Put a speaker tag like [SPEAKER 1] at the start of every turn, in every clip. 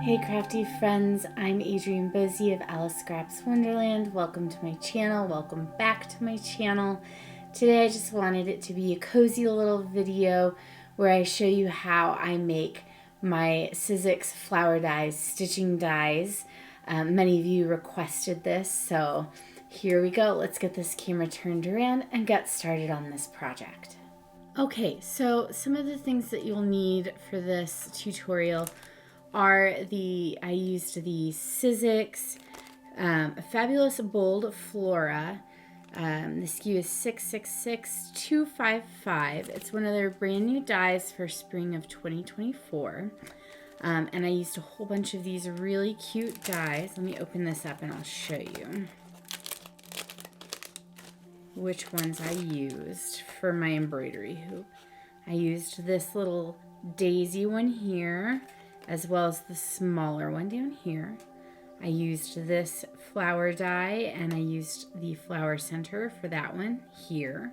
[SPEAKER 1] Hey crafty friends, I'm Adrienne Bosie of Alice Scraps Wonderland. Welcome to my channel, welcome back to my channel. Today I just wanted it to be a cozy little video where I show you how I make my sizzix flower dies, stitching dies. Many of you requested this, so here we go. Let's get this camera turned around and get started on this project. Okay, so some of the things that you'll need for this tutorial are I used the sizzix Fabulous Bold Flora. The SKU is 666255. It's one of their brand new dies for spring of 2024. And I used a whole bunch of these really cute dies. Let me open this up and I'll show you which ones I used for my embroidery hoop. I used this little daisy one here, as well as the smaller one down here. I used this flower die and I used the flower center for that one here.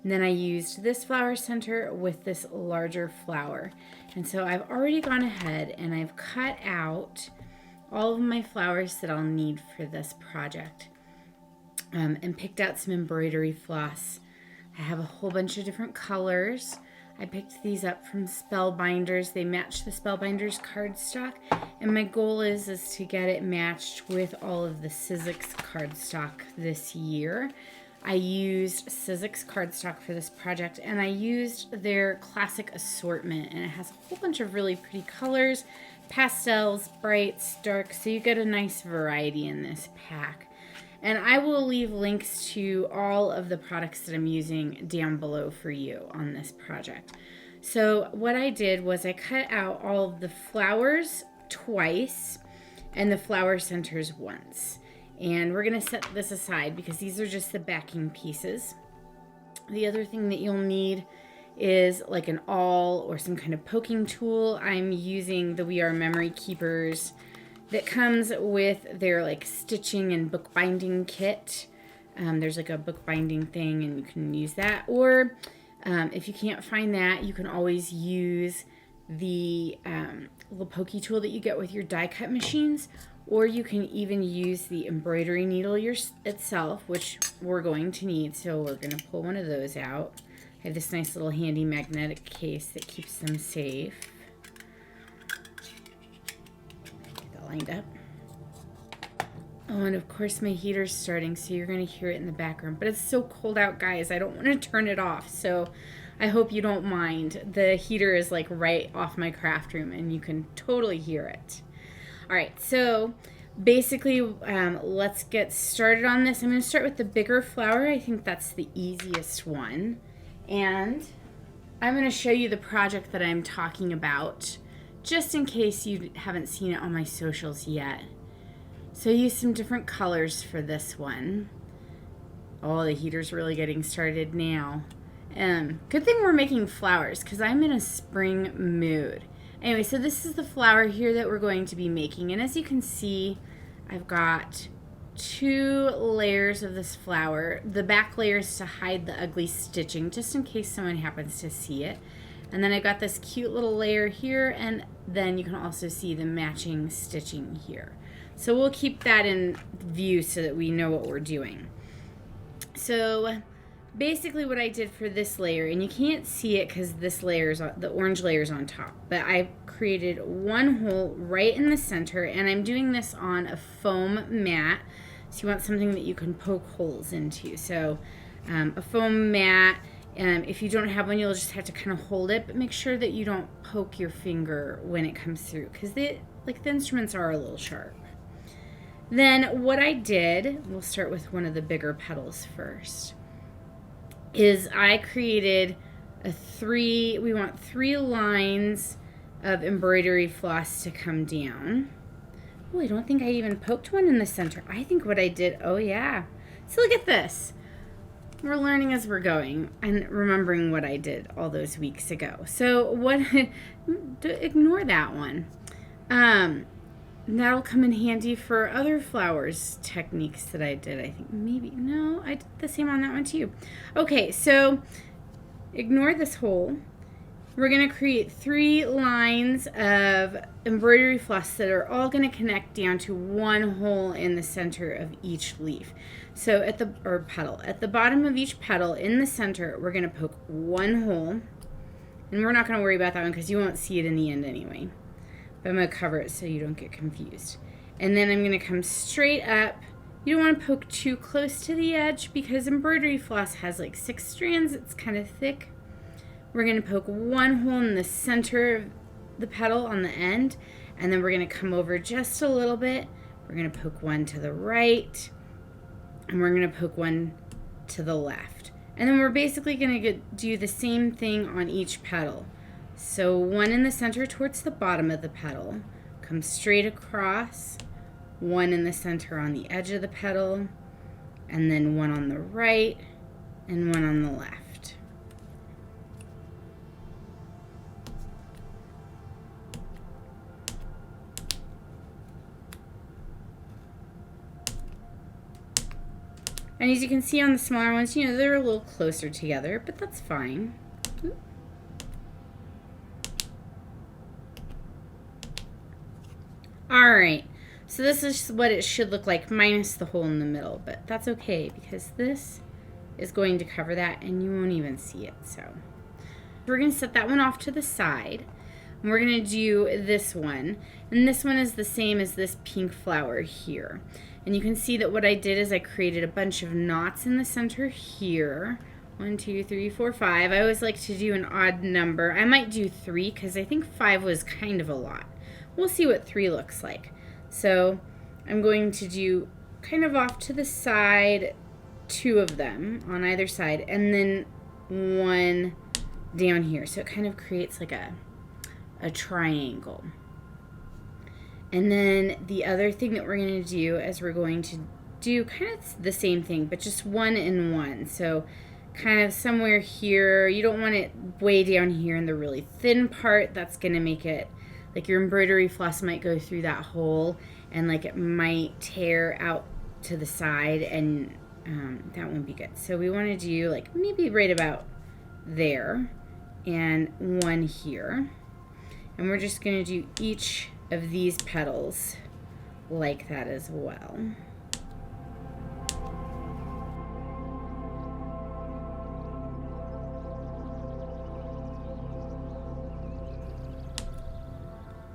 [SPEAKER 1] And then I used this flower center with this larger flower. And so I've already gone ahead and I've cut out all of my flowers that I'll need for this project, and picked out some embroidery floss. I have a whole bunch of different colors. I picked these up from Spellbinders. They match the Spellbinders cardstock, and my goal is to get it matched with all of the sizzix cardstock this year. I used sizzix cardstock for this project, and I used their classic assortment, and it has a whole bunch of really pretty colors, pastels, brights, darks, so you get a nice variety in this pack. And I will leave links to all of the products that I'm using down below for you on this project. So what I did was I cut out all of the flowers twice and the flower centers once. And we're going to set this aside because these are just the backing pieces. The other thing that you'll need is like an awl or some kind of poking tool. I'm using the We Are Memory Keepers that comes with their like stitching and bookbinding kit. There's like a bookbinding thing and you can use that. Or if you can't find that, you can always use the little pokey tool that you get with your die cut machines. Or you can even use the embroidery needle itself, which we're going to need. So we're going to pull one of those out. I have this nice little handy magnetic case that keeps them safe. Lined up. Oh, and of course my heater's starting, so you're going to hear it in the background. But it's so cold out, guys. I don't want to turn it off, so I hope you don't mind. The heater is like right off my craft room, and you can totally hear it. All right, so basically, let's get started on this. I'm going to start with the bigger flower. I think that's the easiest one. And I'm going to show you the project that I'm talking about, just in case you haven't seen it on my socials yet. So I used some different colors for this one. Oh, the heater's really getting started now. Good thing we're making flowers because I'm in a spring mood. Anyway, so this is the flower here that we're going to be making. And as you can see, I've got 2 layers of this flower. The back layer is to hide the ugly stitching, just in case someone happens to see it. And then I got this cute little layer here, and then you can also see the matching stitching here. So we'll keep that in view so that we know what we're doing. So basically what I did for this layer, and you can't see it because this layer is the orange layer is on top, but I created one hole right in the center, and I'm doing this on a foam mat. So you want something that you can poke holes into. So a foam mat. If you don't have one, you'll just have to kind of hold it, but make sure that you don't poke your finger when it comes through because the instruments are a little sharp. Then what I did, we'll start with one of the bigger petals first, is I created we want 3 lines of embroidery floss to come down. Oh, I don't think I even poked one in the center. I think what I did, oh yeah. So look at this. We're learning as we're going and remembering what I did all those weeks ago. So ignore that one. That'll come in handy for other flowers techniques that I did. I think maybe, no, I did the same on that one too. Okay, so ignore this hole. we're going to create 3 lines of embroidery floss that are all going to connect down to one hole in the center of each leaf. So at the, or petal, at the bottom of each petal in the center, we're going to poke one hole, and we're not going to worry about that one because you won't see it in the end anyway. But I'm going to cover it so you don't get confused. And then I'm going to come straight up. You don't want to poke too close to the edge because embroidery floss has like 6 strands. It's kind of thick. We're going to poke one hole in the center of the petal on the end, and then we're going to come over just a little bit. We're going to poke one to the right, and we're going to poke one to the left. And then we're basically going to do the same thing on each petal. So one in the center towards the bottom of the petal, come straight across, one in the center on the edge of the petal, and then one on the right, and one on the left. And as you can see on the smaller ones, you know, they're a little closer together, but that's fine. All right, so this is what it should look like minus the hole in the middle, but that's okay because this is going to cover that and you won't even see it. So we're going to set that one off to the side, and we're going to do this one. And this one is the same as this pink flower here. And you can see that what I did is I created a bunch of knots in the center here. 1, 2, 3, 4, 5. I always like to do an odd number. I might do 3 because I think 5 was kind of a lot. We'll see what 3 looks like. So I'm going to do kind of off to the side 2 of them on either side, and then 1 down here. So it kind of creates like a triangle. And then the other thing that we're going to do is we're going to do kind of the same thing, but just 1 and 1. So kind of somewhere here. You don't want it way down here in the really thin part. That's going to make it, like your embroidery floss might go through that hole, and like it might tear out to the side, and that won't be good. So we want to do like maybe right about there, and 1 here. And we're just going to do each of these petals like that as well.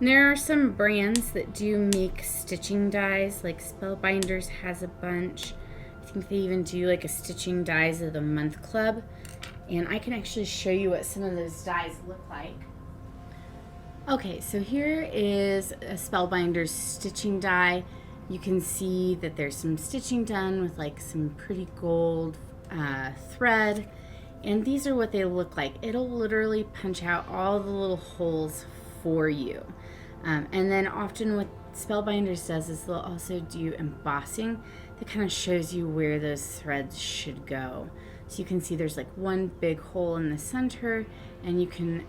[SPEAKER 1] There are some brands that do make stitching dies, like Spellbinders has a bunch. I think they even do like a stitching dies of the month club, and I can actually show you what some of those dies look like. Okay, so here is a Spellbinders stitching die. You can see that there's some stitching done with like some pretty gold thread, and these are what they look like. It'll literally punch out all the little holes for you. And then often what Spellbinders does is they'll also do embossing that kind of shows you where those threads should go. So you can see there's like one big hole in the center, and you can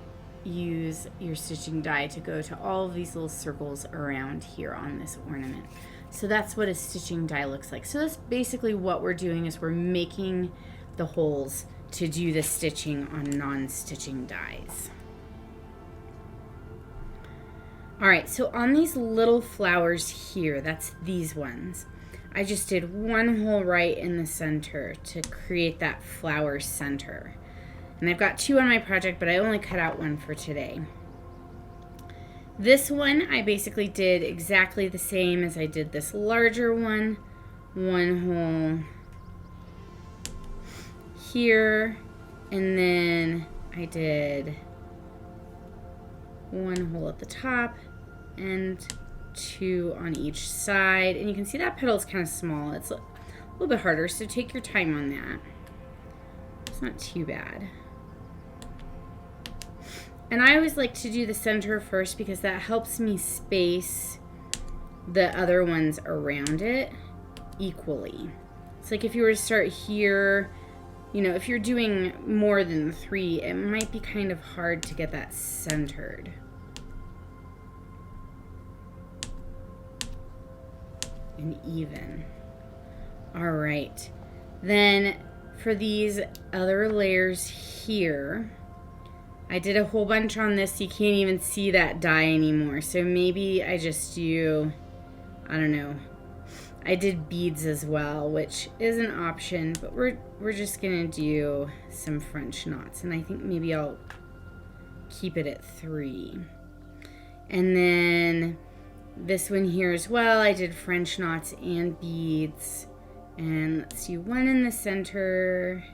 [SPEAKER 1] use your stitching die to go to all of these little circles around here on this ornament. So that's what a stitching die looks like. So that's basically what we're doing, is we're making the holes to do the stitching on non-stitching dies. All right, so on these little flowers here, that's these ones, I just did 1 hole right in the center to create that flower center. And I've got 2 on my project, but I only cut out 1 for today. This one, I basically did exactly the same as I did this larger one. 1 hole here, and then I did 1 hole at the top and 2 on each side. And you can see that petal is kind of small. It's a little bit harder, so take your time on that. It's not too bad. And I always like to do the center first because that helps me space the other ones around it equally. It's like if you were to start here, you know, if you're doing more than 3, it might be kind of hard to get that centered. And even. All right. Then for these other layers here, I did a whole bunch on this. You can't even see that die anymore. So maybe I just do, I don't know. I did beads as well, which is an option, but we're just gonna do some French knots, and I think maybe I'll keep it at 3. And then this one here as well, I did French knots and beads. And let's do one in the center.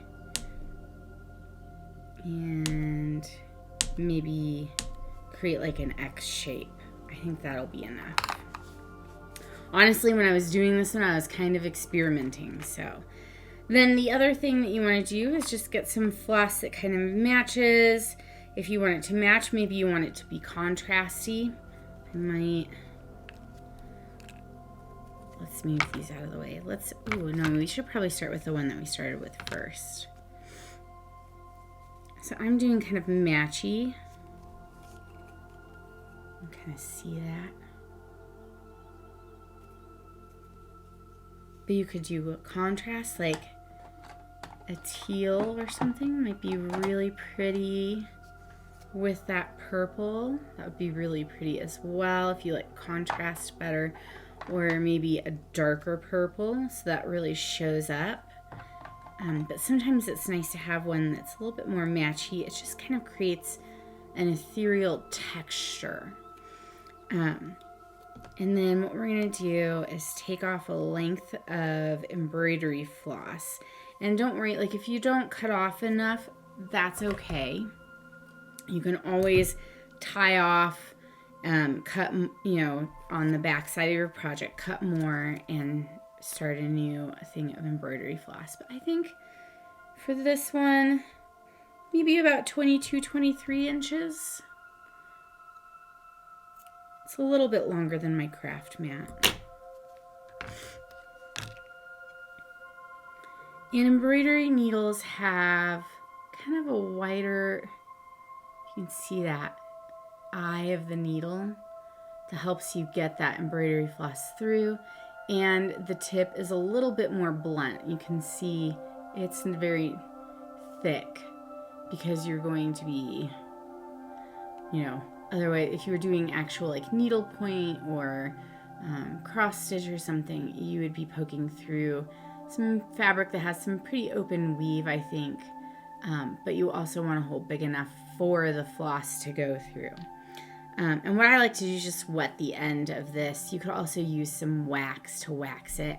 [SPEAKER 1] And maybe create like an X shape. I think that'll be enough. Honestly, when I was doing this one, I was kind of experimenting. So then the other thing that you want to do is just get some floss that kind of matches. If you want it to match, maybe you want it to be contrasty. I might, let's move these out of the way. Ooh, no, we should probably start with the one that we started with first. So I'm doing kind of matchy. You can kind of see that. But you could do a contrast, like a teal or something. Might be really pretty with that purple. That would be really pretty as well if you like contrast better. Or maybe a darker purple, so that really shows up. But sometimes it's nice to have one that's a little bit more matchy. It just kind of creates an ethereal texture. And then what we're going to do is take off a length of embroidery floss. And don't worry, like if you don't cut off enough, that's okay. You can always tie off, cut, on the back side of your project, cut more and start a new thing of embroidery floss. But I think for this one, maybe about 22, 23 inches. It's a little bit longer than my craft mat. And embroidery needles have kind of a wider, you can see that eye of the needle that helps you get that embroidery floss through. And the tip is a little bit more blunt. You can see it's very thick because you're going to be, otherwise, if you were doing actual like needle point or cross stitch or something, you would be poking through some fabric that has some pretty open weave, I think. But you also want a hole big enough for the floss to go through. And what I like to do is just wet the end of this. You could also use some wax to wax it.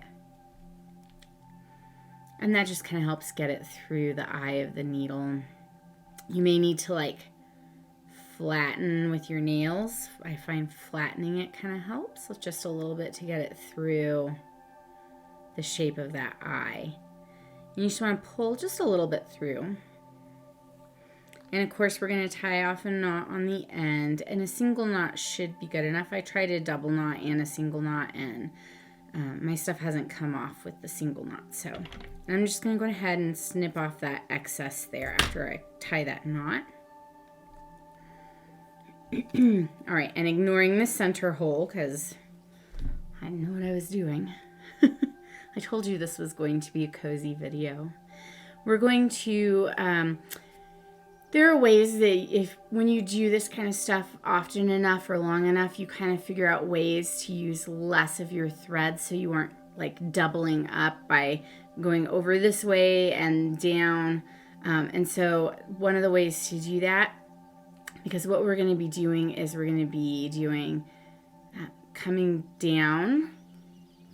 [SPEAKER 1] And that just kind of helps get it through the eye of the needle. You may need to like flatten with your nails. I find flattening it kind of helps with just a little bit to get it through the shape of that eye. And you just want to pull just a little bit through. And of course we're going to tie off a knot on the end, and a single knot should be good enough. I tried a double knot and a single knot, and my stuff hasn't come off with the single knot. So I'm just going to go ahead and snip off that excess there after I tie that knot. All right, and ignoring the center hole because I didn't know what I was doing. I told you this was going to be a cozy video. We're going to, there are ways that when you do this kind of stuff often enough or long enough, you kind of figure out ways to use less of your thread so you aren't like doubling up by going over this way and down. And so one of the ways to do that, because what we're going to be doing is we're going to be doing coming down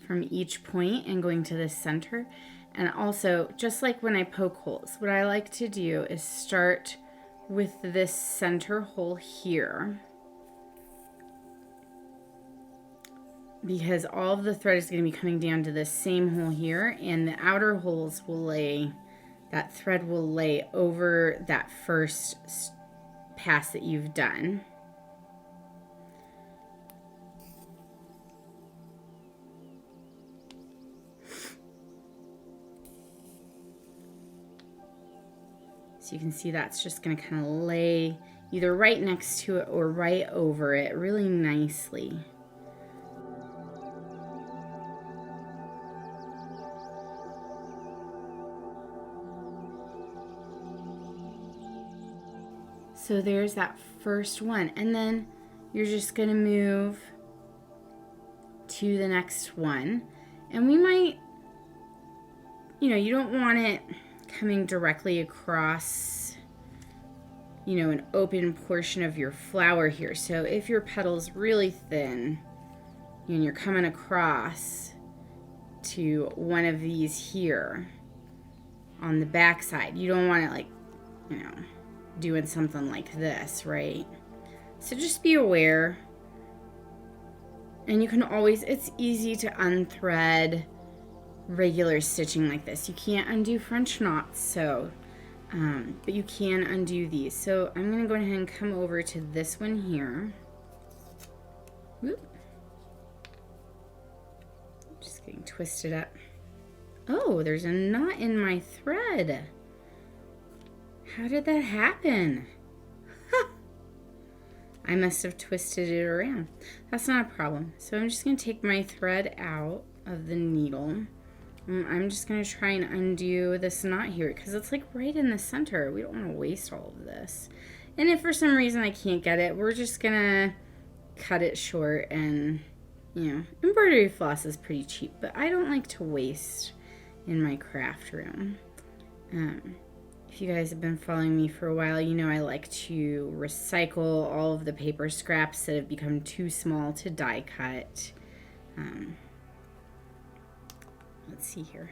[SPEAKER 1] from each point and going to the center. And also, just like when I poke holes, what I like to do is start with this center hole here, because all of the thread is going to be coming down to this same hole here, and the outer holes will lay, that thread will lay over that first pass that you've done. So you can see that's just going to kind of lay either right next to it or right over it really nicely. So there's that first one. And then you're just going to move to the next one. And we might, you know, you don't want it coming directly across, you know, an open portion of your flower here. So if your petal's really thin and you're coming across to one of these here on the back side, you don't want it like, you know, doing something like this, right? So just be aware. And you can always, it's easy to unthread regular stitching like this. You can't undo French knots, so but you can undo these. So I'm going to go ahead and come over to this one here. Whoop. Just getting twisted up. Oh, there's a knot in my thread. How did that happen? I must have twisted it around. That's not a problem. So I'm just going to take my thread out of the needle. I'm just going to try and undo this knot here because it's like right in the center. We don't want to waste all of this. And if for some reason I can't get it, we're just going to cut it short. And, you know, embroidery floss is pretty cheap, but I don't like to waste in my craft room. If you guys have been following me for a while, you know I like to recycle all of the paper scraps that have become too small to die cut. Let's see here.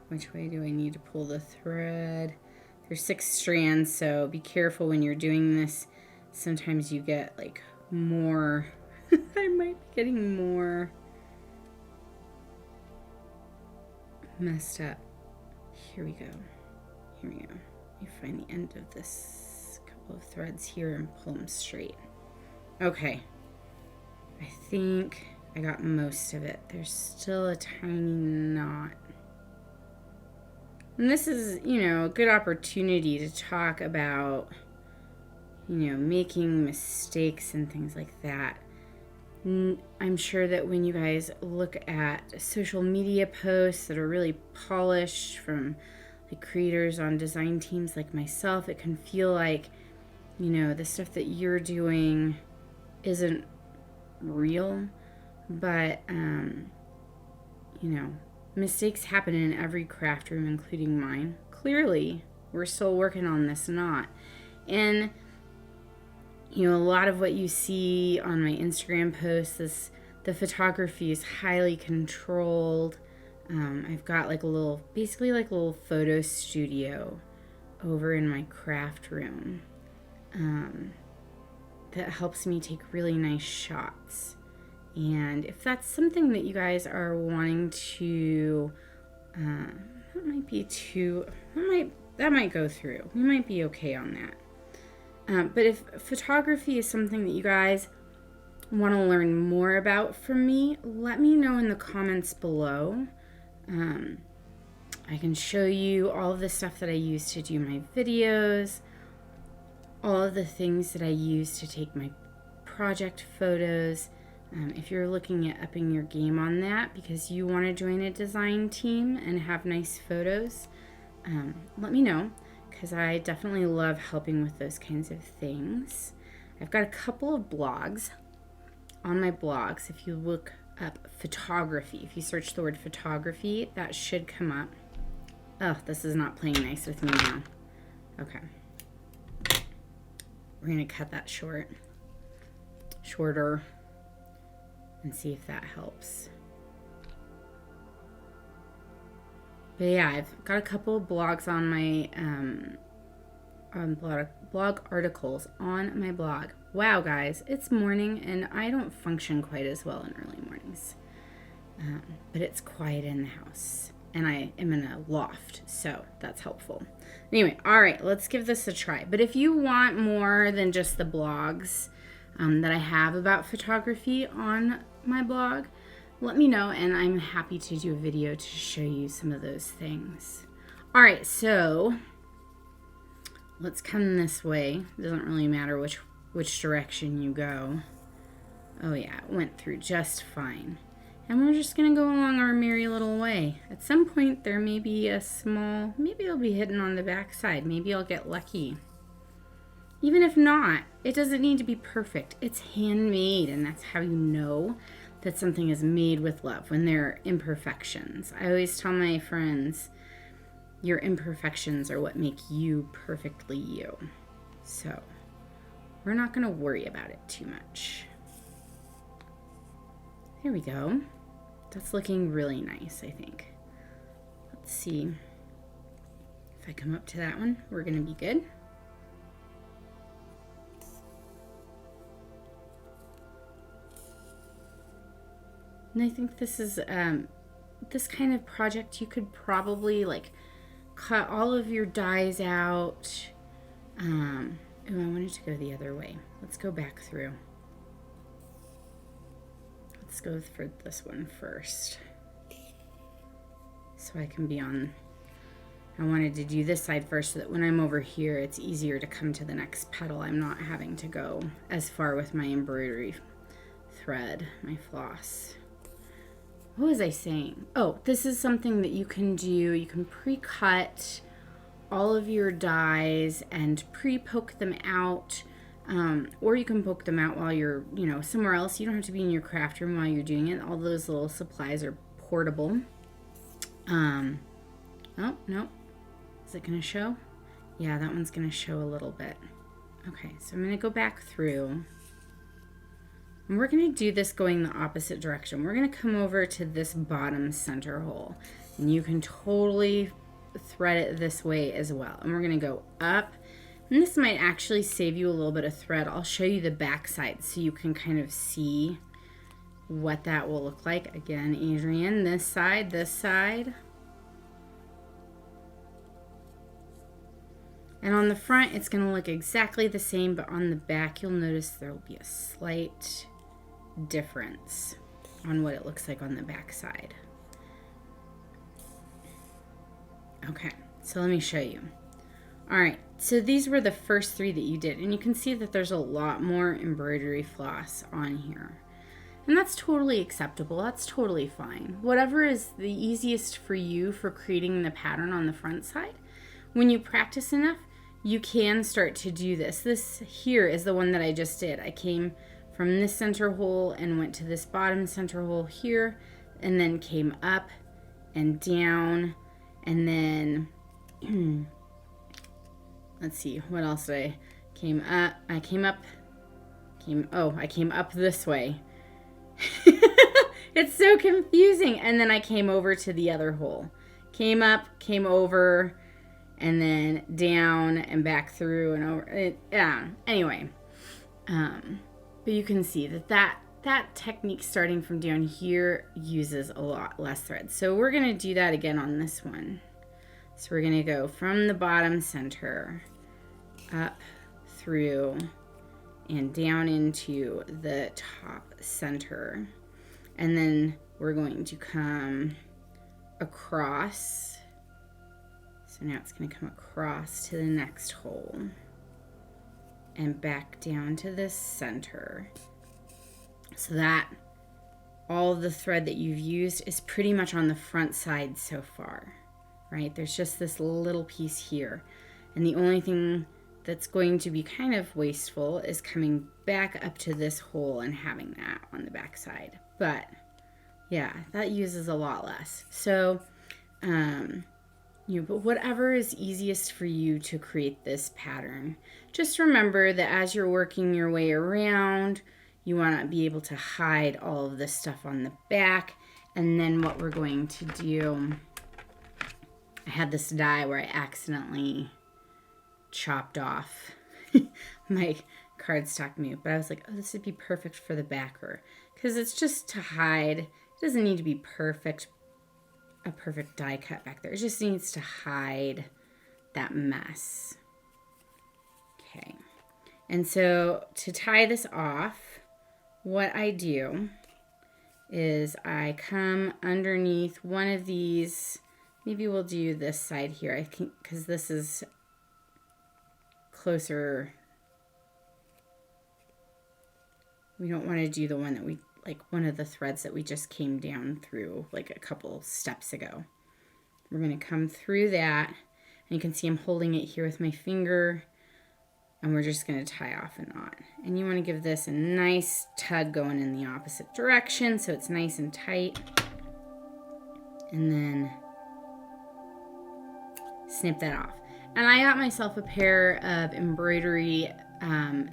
[SPEAKER 1] Which way do I need to pull the thread? There's 6 strands, so be careful when you're doing this. Sometimes you get like more. I might be getting more messed up. Here we go. Here we go. Let me find the end of this couple of threads here and pull them straight. Okay. I think I got most of it. There's still a tiny knot. And this is, you know, a good opportunity to talk about, you know, making mistakes and things like that. I'm sure that when you guys look at social media posts that are really polished from the creators on design teams like myself, it can feel like, you know, the stuff that you're doing isn't real. But, you know, mistakes happen in every craft room, including mine. Clearly, we're still working on this knot. And, you know, a lot of what you see on my Instagram posts, the photography is highly controlled. I've got like a little, basically like a little photo studio over in my craft room that helps me take really nice shots. And if that's something that you guys are wanting to, that might go through. We might be okay on that. But if photography is something that you guys want to learn more about from me, let me know in the comments below. I can show you all of the stuff that I use to do my videos, all of the things that I use to take my project photos. If you're looking at upping your game on that because you want to join a design team and have nice photos, let me know because I definitely love helping with those kinds of things. I've got a couple of blogs on my blogs. If you look up photography, if you search the word photography, that should come up. Oh, this is not playing nice with me now. Okay. We're going to cut that shorter, and see if that helps. But yeah, I've got a couple of blogs on my blog articles on my blog. Wow, guys, it's morning and I don't function quite as well in early mornings. But it's quiet in the house and I am in a loft, so that's helpful. Anyway, all right, let's give this a try. But if you want more than just the blogs that I have about photography on my blog, let me know and I'm happy to do a video to show you some of those things. All right, so let's come this way. It doesn't really matter which direction you go. Oh yeah, it went through just fine. And we're just gonna go along our merry little way. At some point there may be a small, maybe it'll be hidden on the back side. Maybe I'll get lucky. Even if not, it doesn't need to be perfect. It's handmade, and that's how you know that something is made with love, when there are imperfections. I always tell my friends, your imperfections are what make you perfectly you. So we're not going to worry about it too much. There we go. That's looking really nice, I think. Let's see. If I come up to that one, we're going to be good. And I think this is this kind of project, you could probably like cut all of your dies out. Oh, I wanted to go the other way. Let's go back through. Let's go for this one first. So I can be on, I wanted to do this side first so that when I'm over here, it's easier to come to the next petal. I'm not having to go as far with my embroidery thread, my floss. What was I saying? Oh, this is something that you can do. You can pre-cut all of your dies and pre-poke them out. Or you can poke them out while you're, somewhere else. You don't have to be in your craft room while you're doing it. All those little supplies are portable. Oh, no. Is it going to show? Yeah, that one's going to show a little bit. Okay, so I'm going to go back through. And we're going to do this going the opposite direction. We're going to come over to this bottom center hole. And you can totally thread it this way as well. And we're going to go up. And this might actually save you a little bit of thread. I'll show you the back side so you can kind of see what that will look like. Again, Adrienne, this side, this side. And on the front, it's going to look exactly the same, but on the back, you'll notice there will be a slight difference on what it looks like on the back side. Okay, so let me show you. All right, so these were the first three that you did, and you can see that there's a lot more embroidery floss on here. And that's totally acceptable. That's totally fine. Whatever is the easiest for you for creating the pattern on the front side. When you practice enough, you can start to do this. This here is the one that I just did. I came from this center hole and went to this bottom center hole here, and then came up and down, and then let's see, what else did I came up? I came up this way. It's so confusing. And then I came over to the other hole. Came up, came over, and then down and back through and over. Yeah. Anyway, but you can see that technique starting from down here uses a lot less thread. So we're going to do that again on this one. So we're going to go from the bottom center up through and down into the top center. And then we're going to come across. So now it's going to come across to the next hole and back down to this center. So that all the thread that you've used is pretty much on the front side so far, right? There's just this little piece here. And the only thing that's going to be kind of wasteful is coming back up to this hole and having that on the back side. But yeah, that uses a lot less. So, but whatever is easiest for you to create this pattern, just remember that as you're working your way around, you want to be able to hide all of this stuff on the back. And then what we're going to do, I had this die where I accidentally chopped off my cardstock mute, but I was like, oh, this would be perfect for the backer because it's just to hide. It doesn't need to be perfect, a perfect die cut back there. It just needs to hide that mess. Okay, and so to tie this off, what I do is I come underneath one of these. Maybe we'll do this side here, I think, because this is closer. We don't want to do the one that we, like one of the threads that we just came down through like a couple steps ago. We're going to come through that, and you can see I'm holding it here with my finger. And we're just going to tie off a knot. And you want to give this a nice tug going in the opposite direction so it's nice and tight. And then snip that off. And I got myself a pair of embroidery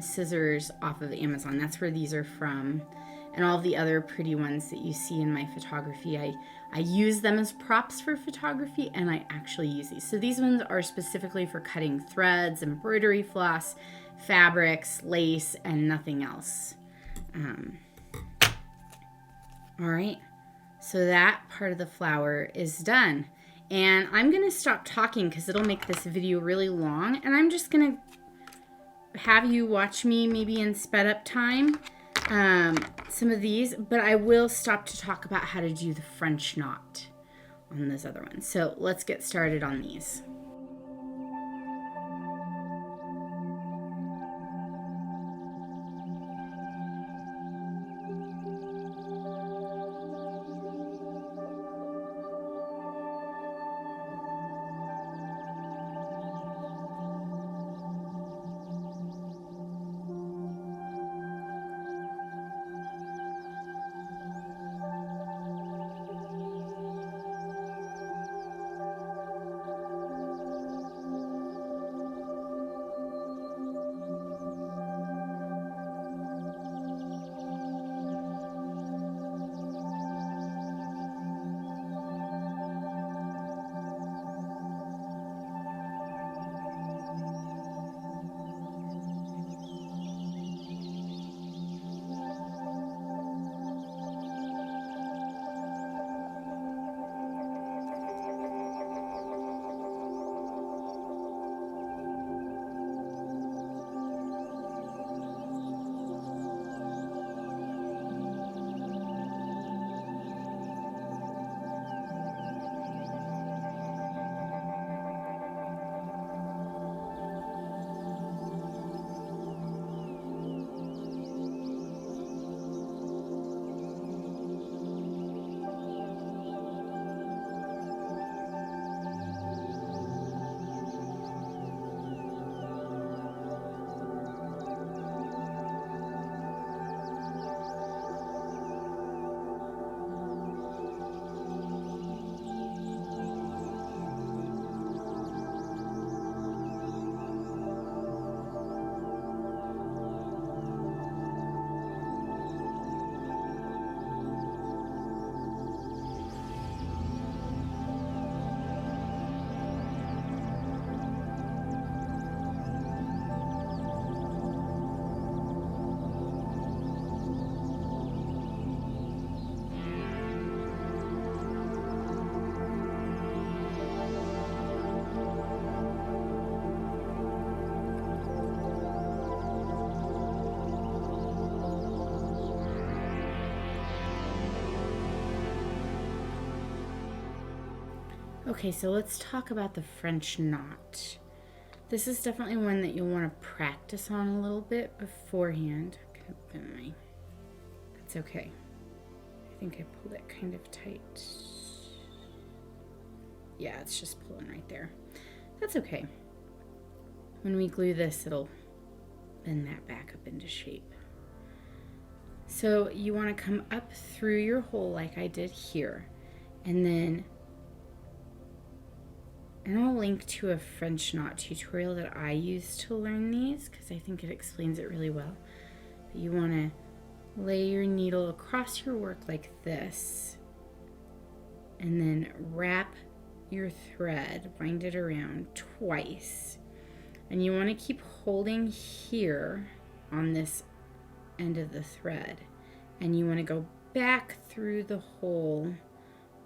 [SPEAKER 1] scissors off of Amazon. That's where these are from. And all the other pretty ones that you see in my photography, I use them as props for photography, and I actually use these. So these ones are specifically for cutting threads, embroidery floss, fabrics, lace, and nothing else. All right, so that part of the flower is done. And I'm gonna stop talking because it'll make this video really long, and I'm just gonna have you watch me maybe in sped up time. Some of these, but I will stop to talk about how to do the French knot on those other ones. So let's get started on these. Okay, so let's talk about the French knot. This is definitely one that you'll want to practice on a little bit beforehand. That's okay. I think I pulled it kind of tight. Yeah, it's just pulling right there. That's okay. When we glue this, it'll bend that back up into shape. So you want to come up through your hole like I did here, and then I'll link to a French knot tutorial that I use to learn these because I think it explains it really well. But you want to lay your needle across your work like this, and then wrap your thread, wind it around twice. And you want to keep holding here on this end of the thread, and you want to go back through the hole,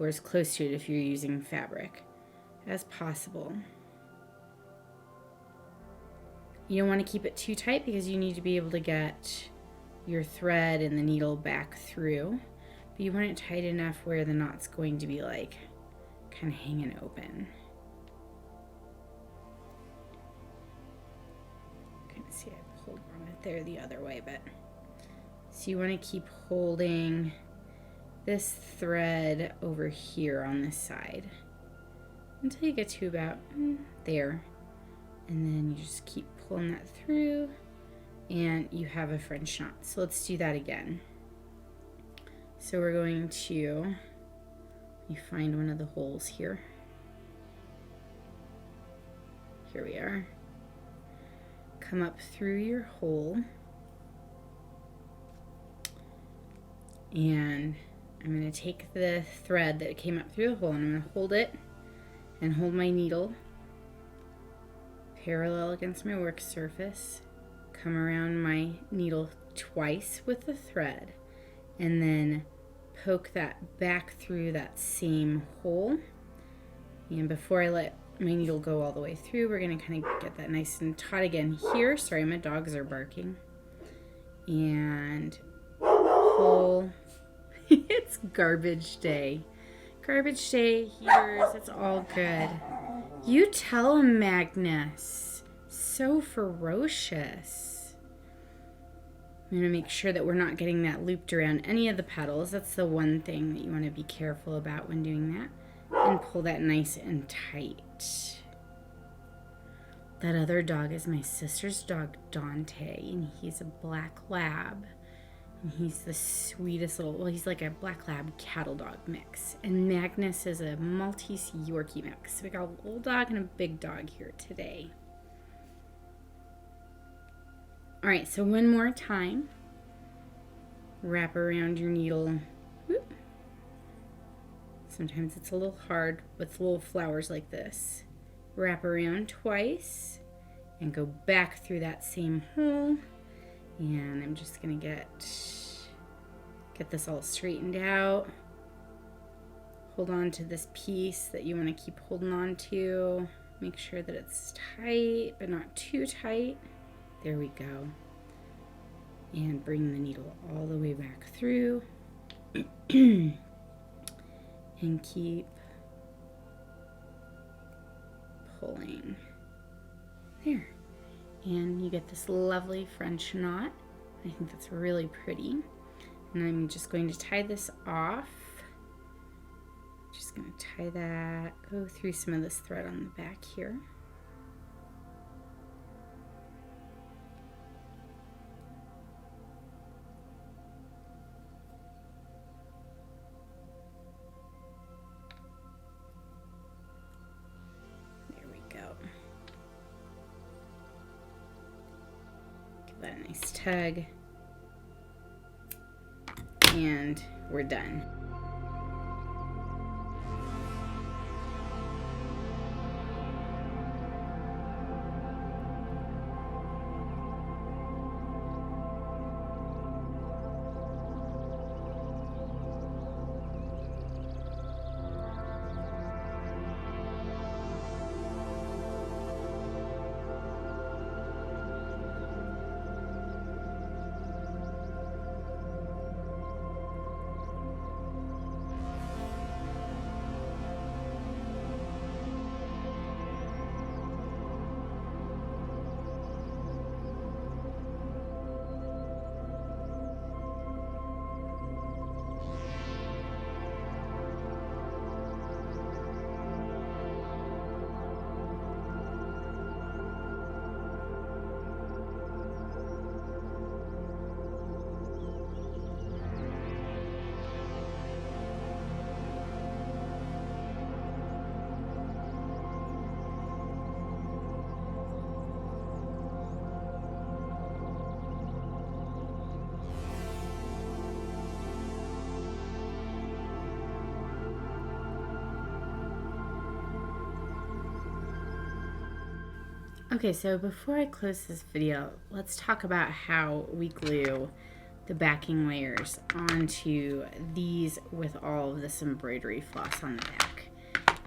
[SPEAKER 1] or as close to it if you're using fabric as possible. You don't want to keep it too tight because you need to be able to get your thread and the needle back through, but you want it tight enough where the knot's going to be like kind of hanging open. Kind of see I pulled on it there the other way, but so you want to keep holding this thread over here on this side until you get to about there, and then you just keep pulling that through, and you have a French knot. So let's do that again. So we're going to, let me find one of the holes here. Here we are. Come up through your hole, and I'm going to take the thread that came up through the hole, and I'm going to hold it and hold my needle parallel against my work surface, come around my needle twice with the thread, and then poke that back through that same hole. And before I let my needle go all the way through, we're going to kind of get that nice and taut again here. Sorry, my dogs are barking. And pull. It's garbage day. Garbage day, heaters, it's all good. You tell him, Magnus. So ferocious. I'm going to make sure that we're not getting that looped around any of the petals. That's the one thing that you want to be careful about when doing that. And pull that nice and tight. That other dog is my sister's dog, Dante, and he's a black lab. And he's the sweetest little, well, he's like a black lab cattle dog mix. And Magnus is a Maltese Yorkie mix. So we got a little dog and a big dog here today. All right, so one more time. Wrap around your needle. Whoop. Sometimes it's a little hard with little flowers like this. Wrap around twice and go back through that same hole. And I'm just gonna get this all straightened out. Hold on to this piece that you want to keep holding on to. Make sure that it's tight, but not too tight. There we go. And bring the needle all the way back through. And keep pulling. There. And you get this lovely French knot. I think that's really pretty. And I'm just going to tie this off. Just going to tie that, go through some of this thread on the back here. There we go. Give that a nice tug. And we're done. Okay, so before I close this video, let's talk about how we glue the backing layers onto these with all of this embroidery floss on the back.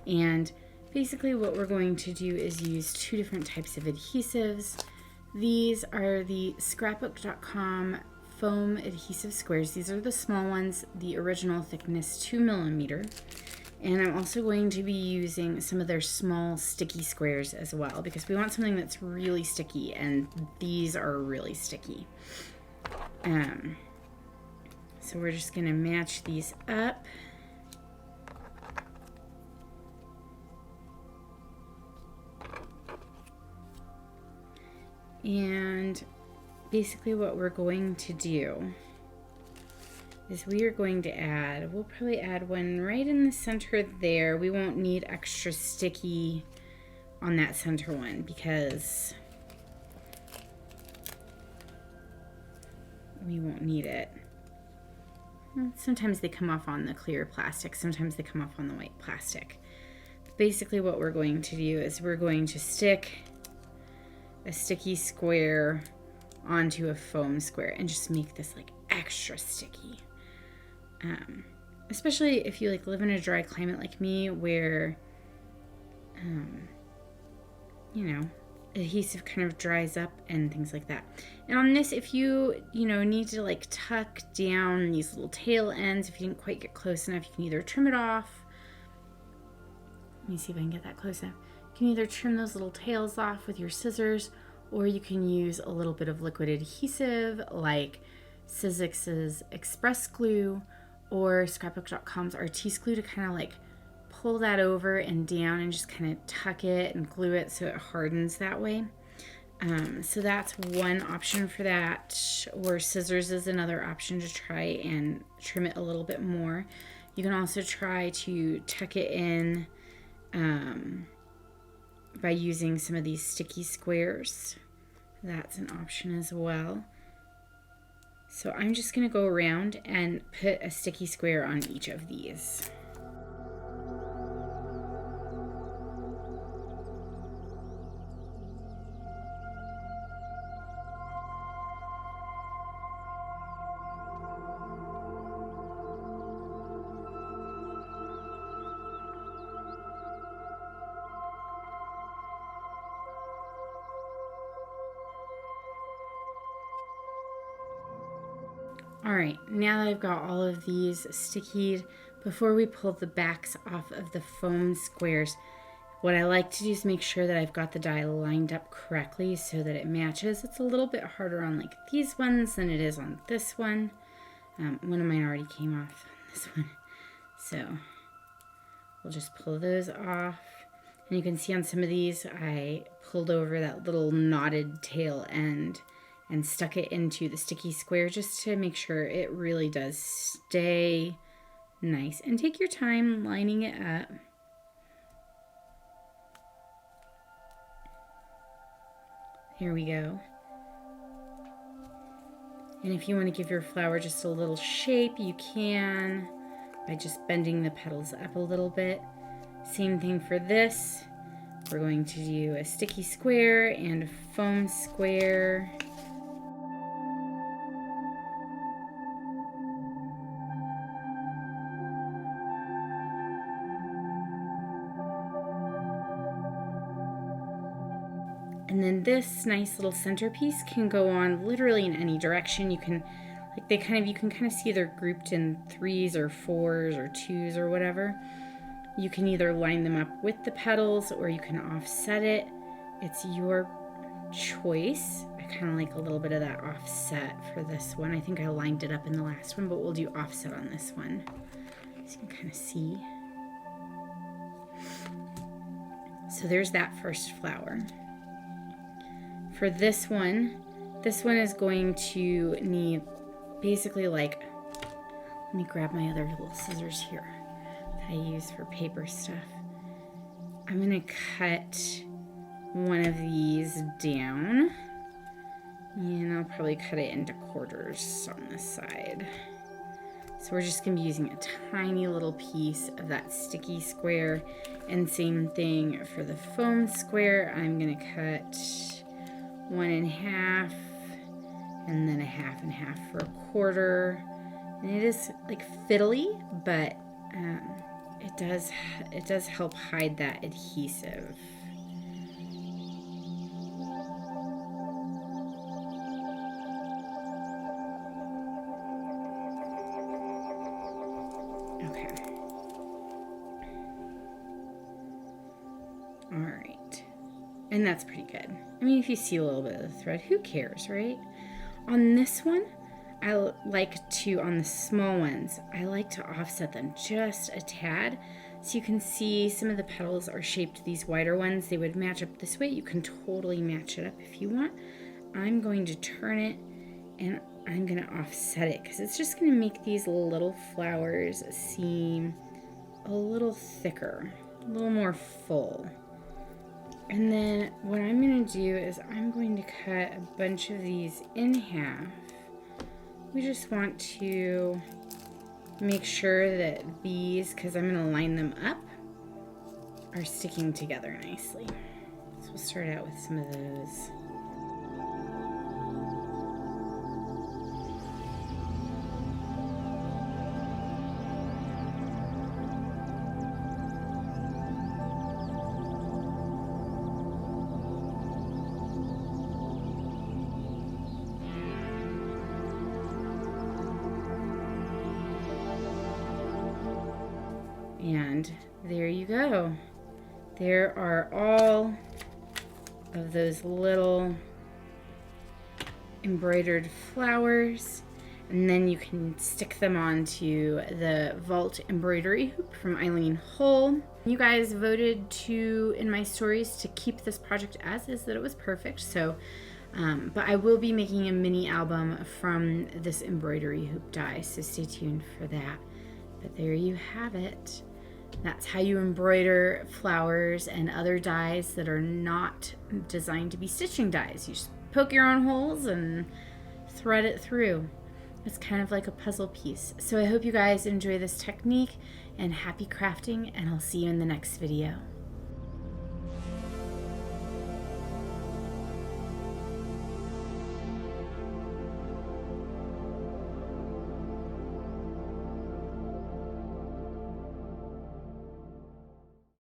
[SPEAKER 1] And basically what we're going to do is use two different types of adhesives. These are the scrapbook.com foam adhesive squares. These are the small ones, the original thickness 2mm. And I'm also going to be using some of their small sticky squares as well, because we want something that's really sticky, and these are really sticky. So we're just going to match these up. And basically what we're going to do is we are going to add, we'll probably add one right in the center there. We won't need extra sticky on that center one because we won't need it. Sometimes they come off on the clear plastic, sometimes they come off on the white plastic. Basically what we're going to do is we're going to stick a sticky square onto a foam square and just make this like extra sticky. Especially if you like live in a dry climate like me where, you know, adhesive kind of dries up and things like that. And on this, if you need to like tuck down these little tail ends, if you didn't quite get close enough, you can either trim it off. Let me see if I can get that close enough. You can either trim those little tails off with your scissors, or you can use a little bit of liquid adhesive like Sizzix's Express Glue or Scrapbook.com's Artiste Glue to kind of like pull that over and down and just kind of tuck it and glue it so it hardens that way. So that's one option for that, or scissors is another option to try and trim it a little bit more. You can also try to tuck it in by using some of these sticky squares. That's an option as well. So I'm just going to go around and put a sticky square on each of these. All right, now that I've got all of these stickied, before we pull the backs off of the foam squares, what I like to do is make sure that I've got the die lined up correctly so that it matches. It's a little bit harder on like these ones than it is on this one. One of mine already came off on this one. So we'll just pull those off. And you can see on some of these, I pulled over that little knotted tail end and stuck it into the sticky square just to make sure it really does stay nice. And take your time lining it up. Here we go. And if you want to give your flower just a little shape, you can by just bending the petals up a little bit. Same thing for this. We're going to do a sticky square and a foam square. And then this nice little centerpiece can go on literally in any direction. You can, like you can kind of see they're grouped in 3s or 4s or 2s or whatever. You can either line them up with the petals or you can offset it. It's your choice. I kind of like a little bit of that offset for this one. I think I lined it up in the last one, but we'll do offset on this one. So you can kind of see. So there's that first flower. For this one is going to need basically like, let me grab my other little scissors here that I use for paper stuff. I'm gonna cut one of these down and I'll probably cut it into quarters on this side. So we're just gonna be using a tiny little piece of that sticky square, and same thing for the foam square. I'm gonna cut 1 1/2 and then a 1/2 1/2 for a quarter. And it is like fiddly, but it does help hide that adhesive. Okay. All right. And that's pretty good. I mean, if you see a little bit of the thread, who cares, right? On this one, I like to, on the small ones, I like to offset them just a tad. So you can see some of the petals are shaped, these wider ones, they would match up this way. You can totally match it up if you want. I'm going to turn it and I'm going to offset it because it's just going to make these little flowers seem a little thicker, a little more full. And then what I'm going to do is I'm going to cut a bunch of these in half. We just want to make sure that these, because I'm going to line them up, are sticking together nicely. So we'll start out with some of those. And there you go. There are all of those little embroidered flowers. And then you can stick them onto the vault embroidery hoop from Eileen Hull. You guys voted in my stories to keep this project as is, that it was perfect. So, but I will be making a mini album from this embroidery hoop die, so stay tuned for that. But there you have it. That's how you embroider flowers and other dies that are not designed to be stitching dies. You just poke your own holes and thread it through. It's kind of like a puzzle piece. So I hope you guys enjoy this technique, and happy crafting, and I'll see you in the next video.